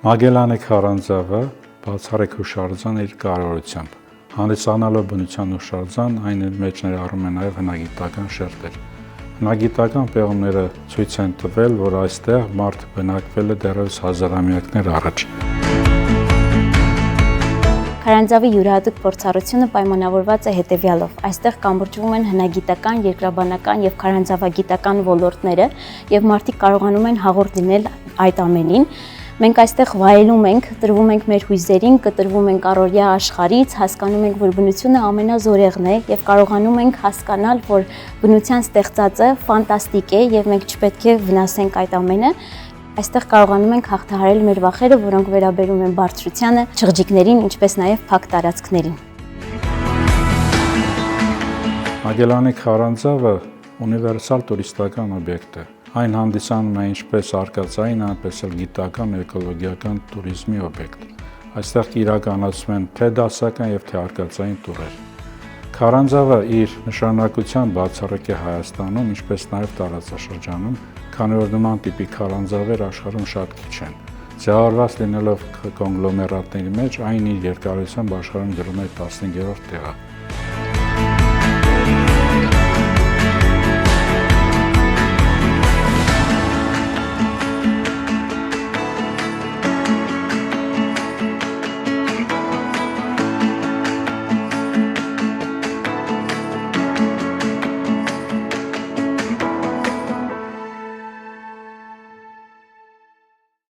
Մագելանի քարանձավը բացառիկ հուշարձան իր կարևորությամբ։ Հանդիսանալով բնության հուշարձան, այն իր մեջ ներառում է նաև հնագիտական շերտեր։ Հնագիտական պեղումները ցույց են տվել, որ այստեղ մարդ բնակվել է դեռևս հազարամյակներ առաջ։ Քարանձավի յուրահատուկ փորձառությունը պայմանավորված է հետևյալով. այստեղ կամրջվում են հնագիտական, երկրաբանական եւ քարանձավագիտական ոլորտները, եւ մարդիկ կարողանում են հաղորդ լինել այդ ամենին։ Մենք այստեղ վայելում ենք, տրվում ենք մեր հույզերին, կտրվում ենք առօրյա աշխարհից, հասկանում ենք, որ բնությունը ամենազորեղն է եւ կարողանում ենք հասկանալ, որ բնության ստեղծածը ֆանտաստիկ է եւ մենք չպետք է վնասենք այդ ամենը։ Այստեղ կարողանում ենք հաղթահարել մեր վախերը, որոնք վերաբերում են բարձրությանը, շղջիկներին, ինչպես նաև փակ տարածքներին։ Մագելանի քարանձավը ունիվերսալ տուրիստական օբյեկտ է։ Այն հանդիսանում է ինչպես արկածային, այնպես էլ գիտական ու էկոլոգիական туриզմի օբյեկտ։ Այստեղ կիրականացվում են թե դասական եւ թե արկածային տուրեր։ Քարանձավը իր նշանակությամբ բացառիկ է Հայաստանում, ինչպես նաև տարածաշրջանում, քանի որ նման տիպի քարանձավեր աշխարհում շատ քիչ են։ Ձևավորված լինելով կոնգլոմերատների մեջ, այն իր երկարությամբ աշխարհում գրում է 15-րդ տեղը։